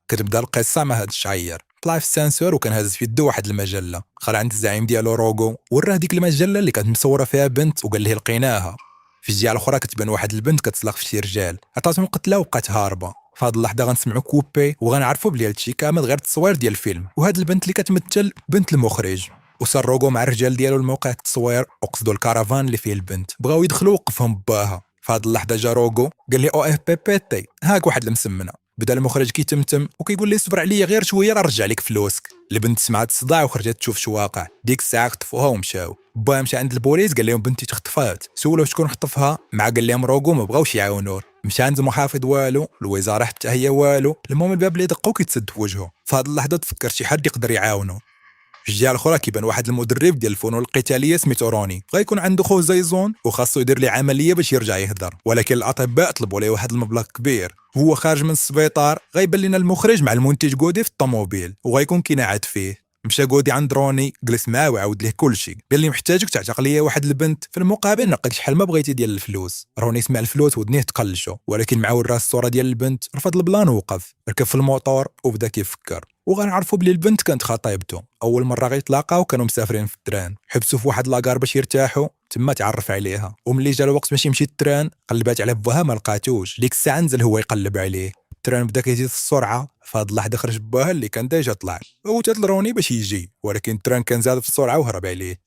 كتبدا القصه مع هاد الشعير طلع في السانسور وكان هازت في يدو واحد المجله، دخل عند الزعيم ديالو روغو وراه ديك المجله اللي كانت مصوره فيها بنت وقال ليه لقيناها. في الجهه الاخرى كتبان واحد البنت كتسلق في شي رجال، عطاتهم قتله وبقات هاربه. في هاد اللحظه غنسمعوا كوبي وغنعرفوا بلي هادشي كامل غير تصوير ديال الفيلم، وهاد البنت اللي كتمثل بنت المخرج. وصار روغو مع الرجال ديالو الموقع التصوير وقصدوا الكرفان اللي فيه البنت، بغاو يدخلوا وقفهم باها. في هاد اللحظه جا روغو قال لي او اف بي بي تي هاك واحد المسمنه. بدا المخرج كيتمتم وكيقول لي صبر عليا غير شويه راه نرجع لك فلوسك. البنت سمعت الصداع وخرجت تشوف شو واقع. ديك الساعه خطفوها ومشاو. با مشى عند البوليس قال لهم بنتي تخطفات، سولوا شكون خطفها، مع قال لهم روغو ما بغاوش يعاونوه. مشى عند المحافظ والو، الوزاره حتى هي والو. المهم الباب اللي دقوا كيتسد في وجهه. في هذه اللحظه تفكر شي حد يقدر يعاونو. في الجهه الاخرى كيبان واحد المدرب ديال الفنون القتاليه سميتو روني، غيكون عنده خو زيزون وخاصو يدير ليه عمليه باش يرجع يهدر، ولكن الاطباء طلبوا ليه واحد المبلغ كبير. هو خارج من السبيطار غيبان لنا المخرج مع المنتج غودي في الطوموبيل وغيكون كينعاد فيه. مشى غودي عند روني جلس معاه وعاود ليه كلشي، قال لي محتاجك تعتق ليا واحد البنت في المقابل نعطيك شحال ما بغيتي ديال الفلوس. روني سمع الفلوس ودنيه تقلشو، ولكن مع وراه الصوره ديال البنت رفض البلان ووقف، ركب في الموطور وبدا كيفكر. وغنعرفوا بلي البنت كانت خطيبته. اول مره غيتلاقاو كانوا مسافرين في التران، حبسوا في واحد لاكار باش يرتاحوا، تما تعرف عليها. وملي جا الوقت باش يمشي التران قلبات على بوها ما لقاتوش. ديك الساعه نزل هو يقلب عليه. التران بدا كيزيد في السرعه. في هاد اللحظه خرج باها اللي كان ديجا طلع وتات لروني باش يجي، ولكن التران كان زاد في السرعه وهرب عليه.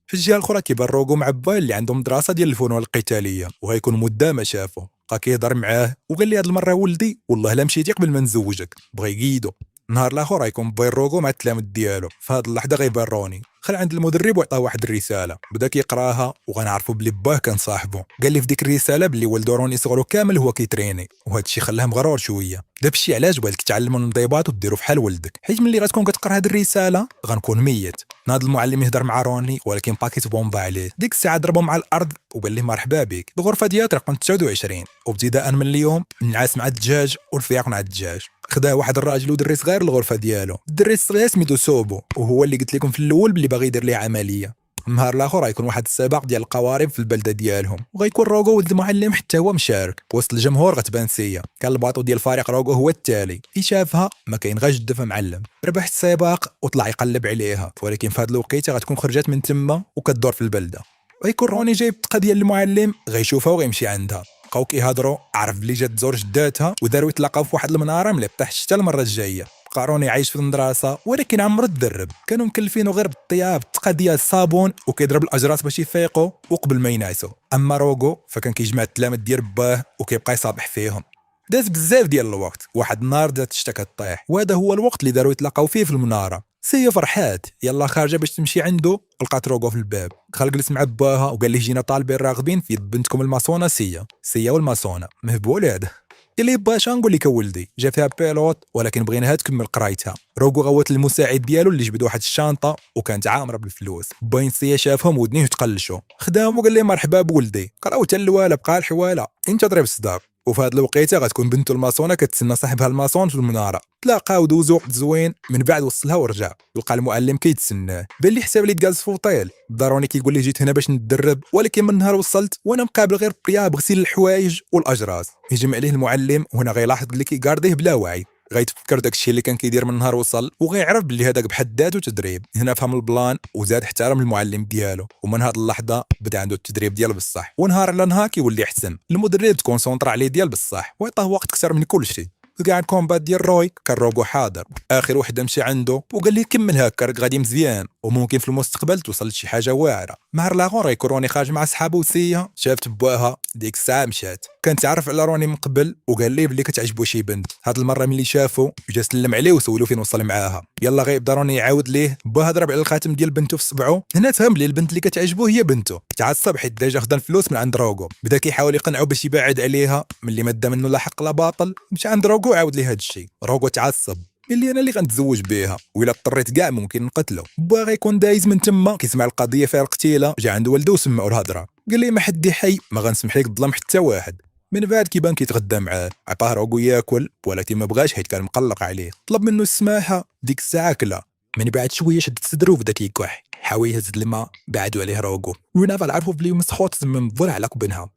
في الجهه الاخرى كيبان روغو مع با اللي عندهم دراسه ديال الفنون القتاليه وغيكون مده ما شافو. بقى كيهضر معاه وقال لي هاد المره ولدي والله لا مشيتي قبل ما نزوجك. بغى يقيدو. النهار الاخر غيكون باين روغو مع التلاميذ ديالو. في هاد اللحظه غيبان روني دخل عند المدرب وعطاه واحد الرساله، بدا كيقراها وغنعرفوا بلي باه كان صاحبه. قال لي في ديك الرساله بلي ولدو روني صغرو كامل هو كيتريني، وهذا الشيء خلاه مغرور شويه. داك الشيء علاش بغيتك تعلموا الانضباط وديروا فحال ولدك، حيت ملي غتكون كتقرا هاد الرساله غنكون ميت. ناض المعلم يهضر مع روني ولكن باكيت بومبا عليه. ديك الساعه ضربوا مع الارض وقال ليه مرحبا بك الغرفه ديالك رقم 29، وابتداء من اليوم النعاس مع الدجاج والفياق مع الدجاج. خداه واحد الراجل ودري صغير للغرفه ديالو. الدري الصغير سميتو سوبو وهو اللي قلت لكم في الاول بلي باغي يدير ليه عمليه. النهار الاخر غيكون واحد السباق ديال القوارب في البلده ديالهم، وغيكون روغو ولد المعلم حتى هو مشارك. وسط الجمهور غتبان سيا، كان الباطو ديال فريق روغو هو التالي. في شافها ما كاين غير جده معلم، ربح السباق وطلع يقلب عليها، ولكن في هذا الوقيته غتكون خرجت من تما وكتدور في البلده. غيكون روني جايب الطاقه ديال المعلم غيشوفها وغيمشي عندها. بقاو كيهضروا، عرف بلي جات تزور جداتها وداروا يتلاقاو في واحد المناره ملي طيح حتى المره الجايه. بقى روني عايش في المدرسه ولكن عمرو تدرب، كانوا مكلفينه غير بالطياب التقى ديال الصابون وكيضرب الاجراس باش يفيقوا وقبل ما ينعسوا. اما روغو فكان كيجمع التلاميذ ديال باه وكيبقى يصابح فيهم. داز بزاف ديال الوقت. واحد النهار دات الشتا كطيح، وهذا هو الوقت اللي داروا يتلاقاو فيه في المناره. سي فرحات يلا خارجه باش تمشي عنده، لقات روغو في الباب. دخل جلس مع باها وقال ليه جينا طالبين راغبين في يد بنتكم الماسونه سيا والماسونه مهبول هذا. قال لي باش نقول لك ولدي جا فيها بيلوت ولكن بغيناها تكمل قرايتها. روغو غوت المساعد ديالو اللي جبد واحد الشانطه وكانت عامره بالفلوس. باين سيا شافهم ودنيه تقلشوا، خداهم وقال لي مرحبا بولدي، قراو حتى الوالا بقى الحواله انت ضرب الصداع. وفي هاد الوقيته غتكون بنته الماسونه كتسنى صاحبها الماسون في المناره. تلاقاو دوزو وقت زوين، من بعد وصلها ورجع. لقى المعلم كيتسناه، بان لي حساب لي تجالس في اوطيل. ضروني كيقول لي جيت هنا باش نتدرب، ولكن من نهار وصلت وانا مقابل غير بريا بغسيل الحوايج والاجراس. يجمع عليه المعلم وهنا غيلاحظ اللي كيكارديه بلا وعي. غيتفكر داكشي اللي كان كيدير من نهار وصل وغيعرف باللي هذاك بحد ذاته تدريب. هنا فهم البلان وزاد احترم المعلم ديالو، ومن هاد اللحظه بدا عنده التدريب ديال بصح، ونهار على نهار كيولي احسن. المدرب تكونسونطرا عليه ديال بصح ويعطاه وقت كثر من كل شيء. كاع الكومبات ديال روي كان روغو حاضر. اخر وحده مشى عنده وقال لي كمل هكا راك غادي مزيان وممكن في المستقبل توصل لشي حاجه واعره. نهار لاغون غيكون روني خارج مع صحابو وسيه شافت باها. ديك الساعه مشات، كان تعرف على روني من قبل وقال لي بلي كتعجبو شي بنت. هاد المره ملي شافو جا سلم عليه وسولو فين وصل معاها. يلا غيبدا روني يعاود ليه باه ضرب على الخاتم ديال بنته في صبعو. هنا تهم لي البنت اللي كتعجبو هي بنته. تعصب حيت ديجا خدا الفلوس من عند روغو، بدا كيحاول يقنعو باش يبعد عليها. ملي ما دا منه لا حق لا باطل مشى عند روغو عاود ليه هاد الشيء. روغو تعصب، قال لي انا اللي غنتزوج بها وإلا اضطريت كاع ممكن نقتلو. باغي يكون دايز من تما كيسمع القضيه فيها القتيله. جا عند ولده وسمعوا الهضره، قال لي ما حد حي ما غنسمح لك تظلم حتى واحد. من بعد كيبان كيتغدى معاه، عطاه روغو ياكل ولكن ما بغاش حيت كان مقلق عليه. طلب منه السماحه، ديك الساعه كلا. من بعد شويه شد صدرو وبدا كيكح، حاول يهز الماء بعدوا عليه روغو. ونافا عرفوا بلي مسخوط من الضلع على قبنها.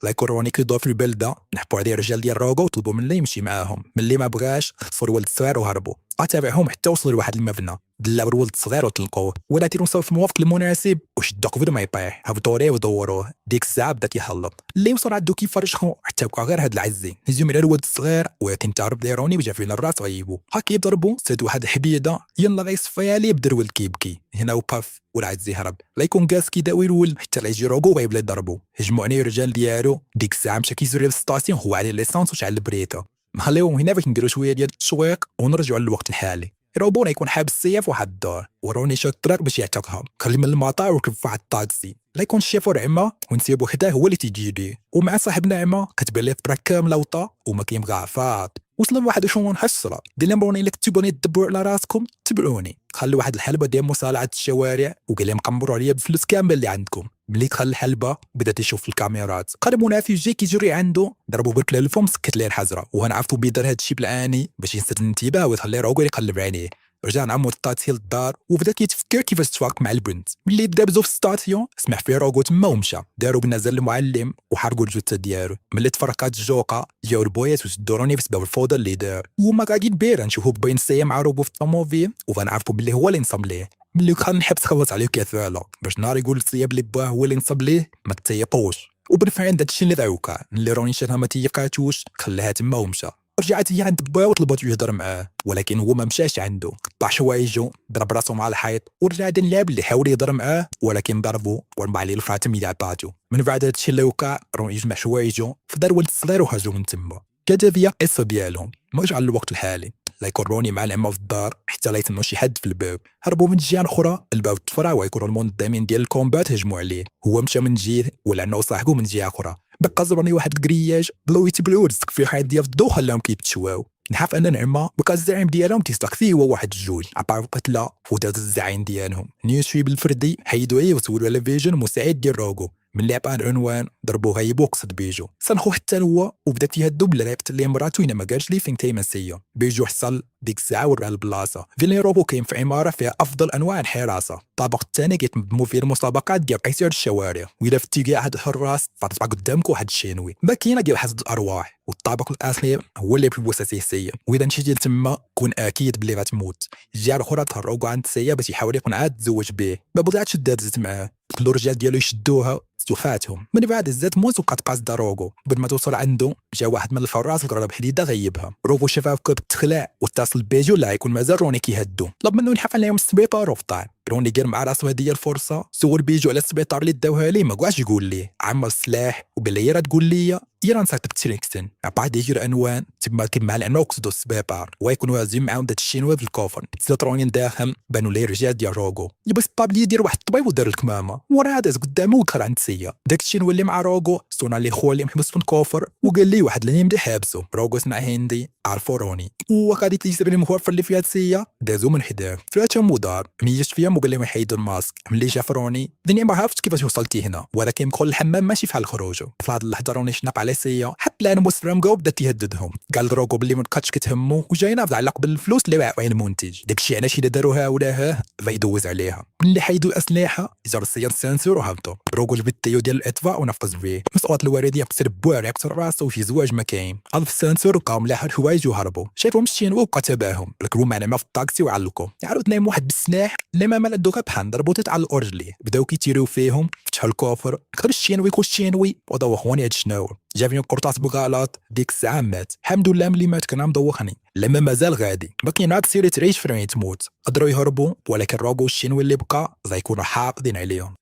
لايكو روني كيدور في البلده نحبوا عليه الرجال ديال روغو وطلبوا منه يمشي معاهم، ملي ما بغاش خصو الولد الصغير وهربوا. تابعهم حتى وصلوا لواحد المبنى، دلاو الولد الصغير وطلقوه، ولا ديروا صوت في الموافق المناسب وشدوه قبل ما يطيح، هبطوا ليه ودوروه. ديك الساعه بدا كيحلق، اللي وصل عندو كيفرشخو حتى بقى غير هاد العزي. هزيو من الولد الصغير ويتم تعرف ديروني وجا فينا الراس غيبو هاك يضربوا سد واحد الحبيده يلا غيصفيها ليه بدا الولد كيبكي. هنا وباف والعزي هرب، لا يكون كاس كيداوي الولد حتى لا يجي روغو غيبدا يضربوا. هجموا عليه الرجال ديالو، ديك الساعه مشى كيزوري للسطاسيون هو عليه ليسونس وشعل البريته. نخليوهم هنا باش نديروا شويه ديال التشويق ونرجعوا للوقت الحالي. روبونا يكون حابس السيف واحد الدار وروني شاد الطريق باش يعتقها، خلي من المطار وركب في واحد الطاكسي. لا يكون الشيفور عما ونسيبو حداه هو اللي تيجي ليه، ومع صاحب نعمه كتبان ليه الطريق كامله وطا وما كاين مغعفات. وصلنا لواحد شنو نحسره ديال مبروني اللي كتبوني تدبروا على راسكم تبعوني. خلي واحد الحلبه ديال مصالحه الشوارع وقال لهم قمروا عليا بالفلوس كامل اللي عندكم. ملي دخل الحلبه بدا تيشوف في الكاميرات، قرب منافي جاي كيجري عنده ضربوا بركله الفم سكت ليه الحجره. وهنا عرفتوا بيدار هذا الشيء بالعاني باش يسد الانتباه ويخلي روغو يقلب عينيه. رجع نعمو الطاتسي للدار وبدا كيتفكر كيفاش تفاق مع البنت. ملي دابزو في الستاسيون سمع فيه روغو تما ومشى، داروا بنزل المعلم وحرقوا الجثه ديالو. ملي تفرقات الجوقه جاو البويات وشدوا روني بسبب الفوضى اللي دار، وهما قاعدين بيرا نشوفو باين سيا مع روبو في الطوموبيل وغنعرفوا باللي هو اللي نصب ليه. ملي كان الحبس خلص عليه كثاله باش نهار يقول الصياب اللي باه هو اللي نصب ليه ما تيقوش. وبالفعل داكشي اللي دعوكا اللي روني شافها ما تيقاتوش خلاها تما ومشى. رجعت هي عند با وطلبت يهضر معاه ولكن هو ما مشاش عنده، قطع حوايجو ضرب راسو مع الحيط ورجع عند اللعب اللي حاول يهضر معاه ولكن ضربو ورمى عليه الخاتم اللي عطاتو. من بعد هادشي اللي وقع روني يجمع حوايجو في دار ولد الصغير وهاجو من تما. كتب هي قصه ديالهم مرجع للوقت الحالي. لا يكون روني مع العمه في الدار حتى لا يتمنوا شي حد في الباب. هربوا من جهه اخرى الباب تفرع ويكونوا المنظمين ديال الكومبات هجموا عليه. هو مشى من جهه ولعنا وصاحبه من جهه اخرى. بقى زروني واحد الكرياج بلو يتبلعوا رزق في حيط ديال الضو خلاهم كيتشواو. نحاف ان نعمه بقى الزعيم ديالهم تيستق فيه هو واحد الجوج عطاو قتله ودات الزعيم ديالهم. نيوشي بالفردي حيدوا عليه وسولوا على فيجن مساعد ديال روغو. من اللي عطاه العنوان ضربوه غيبو قصد بيجو صنخو حتى هو وبدا تيهدو بلا ريبت اللي مراتو ما قالش لي فين تيمسيه. بيجو حصل ديك الساعه ورا البلاصه فين روبو كاين في عماره فيها افضل انواع الحراسه. الطابق الثاني كيتنظموا فيه المسابقات ديال قيصر الشوارع، واذا فتي كاع هاد الحراس فطبع قدامك واحد الشينوي باكينه ديال حسد الارواح. والطابق الاخير هو اللي بيبوسا سيسيه، واذا مشيتي لتما كون اكيد بلي غتموت. الجهه الاخرى تهرجوا عند السيه باش يحاول يقنعها تزوج به، ما بغاتش دازت معاه. دخلوا الرجال ديالو يشدوها استوفاتهم. من بعد الزات موت وبقات قاصده روغو. قبل ما توصل عنده جا واحد من الحراس القرب حديده غيبها. روغو شافها في التخلاع واتصل بيجو لا يكون مازال روني كيهدو، طلب منه ينحف عليهم السبيطار وفطار. روني قال مع راسو هذه هي الفرصه، سول بيجو على السبيطار اللي داوها ليه ما كاعش يقول ليه، عمر السلاح وقال لي راه تقول لي يرا نساك تريكسن عطاه يجر عنوان تما كيما العنوان وقصدو السبيطار ويكونوا عازمين معاهم داك الشينوا في الكوفر. سيتروني داخم بانوا ليه رجال ديال روغو يبغي الطابلي يدير واحد الطبيب ودار الكمامه وراه داز قدامه ودخل عند سيا. داك الشينوا اللي مع روغو صونا ليه خويا اللي محبوس في الكوفر وقال لي واحد اللي يمدي حابسو. روغو سمع هندي عرفو روني وغادي تيسر لي المخوفر اللي فيها سيا دازو من حداه فلاتهم مدار ميجش فيهم وقال لهم يحيدوا الماسك. ملي شاف روني دنيا ما عرفتش كيفاش وصلتي هنا ولكن دخل الحمام ماشي فحال خروجو. في هاد اللحظه روني شنق على سيا حط لانه مسلم جو بدا تيهددهم. قال روغو بلي ما بقاتش كتهمو وجاينا على قبل الفلوس اللي واعين المنتج. داكشي علاش الا داروها ولاها فيدوز عليها. ملي حيدوا الاسلحه جر السيار السانسور وهبطوا. روغو جبد التيو ديال الاطفاء ونفذ فيه. مسؤولات الوالديه بتصير بوار يكسر راسه وفي زواج ما كاين. الف السانسور وقام لاح الحوايج وهربوا. شافهم الشين وبقى تبعهم ركبوا معنا في الطاكسي وعلقوا. عاود نايم واحد بالسلاح اللي ما مال دوكا بحال ضربوا على الاورجلي بداو كيتيريو فيهم. فتحوا الكوفر خرج الشينوي كل شينوي ودوخوني هاد شنو جا فيهم قرطاس بغلط. ديك الساعه مات الحمد لله. ملي مات كان مدوخني لما مازال غادي ما كاين عاد سيري تعيش فرين تموت. قدروا يهربوا ولكن روغو الشينوي اللي بقى غيكونوا حافظين عليهم.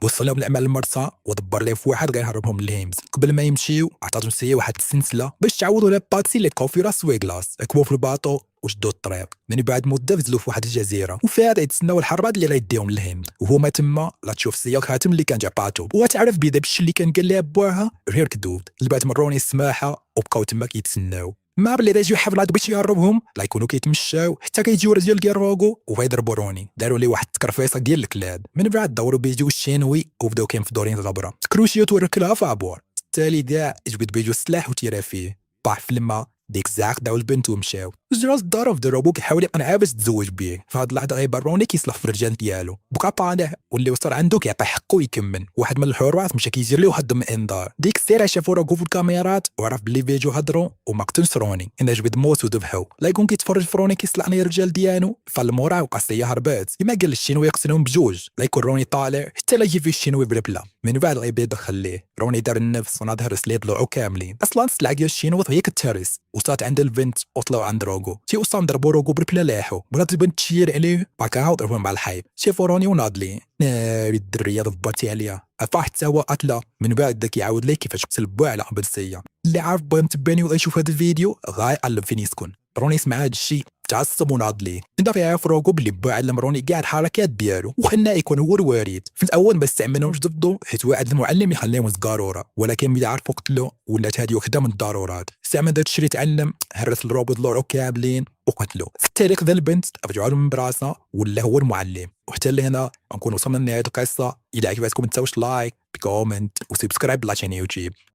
وصلهم لعمل المرسى ودبر ليه في واحد غيهربهم للهيمز. قبل ما يمشيو عطاتهم سيه واحد السلسله باش تعوضوا لي باتسي اللي تكون في راس ويغلاس. ركبوا في الباطو وشدوا الطريق. من بعد مده نزلوا في واحد الجزيره وفيها يتسناو الحربات اللي غيديهم للهند. وهما تما لا تشوف سيا الخاتم اللي كان جا باتو وتعرف بيدا بالشي اللي كان قال لها بواها غير كذوب. البات مروني السماحه وبقاو تما كيتسناو. ما بلي رجعوا حفلات باش يهربهم لا يكونوا كيتمشاو حتى كيجيو رجال ديال روغو وغيضربوا روني. داروا ليه واحد التكرفيصه ديال الكلاد. من بعد دوروا بيجو الشينوي وبداو كينفضوا الغبره تكروشيوت وركلها في ابوار. التالي كاع جبد بيجو السلاح وتيرا فيه طاح في الماء. ديك الساعه خداو البنت ومشاو. الجراس ضرب ضربوه كيحاول يقنعها باش تزوج بيه. في هاد اللحظه غيبان روني كيسلخ في الرجال ديالو، بقى طالع واللي وصل عنده كيعطي حقه ويكمل. واحد من الحراس مشى كيجير ليه واحد من انذار. ديك السيره شافوا راكو في الكاميرات وعرف بلي فيديو هضروا وما قتلش روني، انا جبد موت وذبحوا. لا يكون كيتفرج في روني كيسلعني الرجال ديالو فالمورا وقصيه هربات كما قال الشينوي يقتلهم بجوج. لا يكون روني طالع حتى لا يجي فيه الشينوي بلا من بعد غيبدا يدخل ليه. روني دار النفس ونظهر سلي طلعوا كاملين. اصلا السلعه ديال الشينوي هي كتهرس وصات عند البنت وطلعوا عند روغو. تي وصام ضربوا روغو بلا لاحو بغات البنت تشير عليه باكا وضربوا مع الحيط. شافوا روني وناضلين ناري الدريه ضبطتي عليها افا حتى هو قتله. من بعد دا كيعاود ليه كيفاش قتلبوه على قبلسيه. اللي عارف بغا متباني وغيشوف هذا الفيديو غايقلب فين يسكن. روني سمع هذا الشيء تعصب وناض ليه. انت يعرف روغو بلي با علم روني كاع الحركات ديالو وخلاه يكون هو الوريد. في الاول ما استعملوش ضده حيت واحد المعلم يخليهم ضرورة، ولكن بدا عرفوا قتلو ولات هذه وحده من الضرورات. استعمل هذا الشيء يتعلم هرس الروبوت لورو كاملين وقتلو. في التاريخ ذا البنت رجعوا له من براسه ولا هو المعلم. وحتى لهنا نكون وصلنا لنهايه القصه. الى عجبتكم ما تنساوش لايك بكومنت وسبسكرايب لاشين يوتيوب.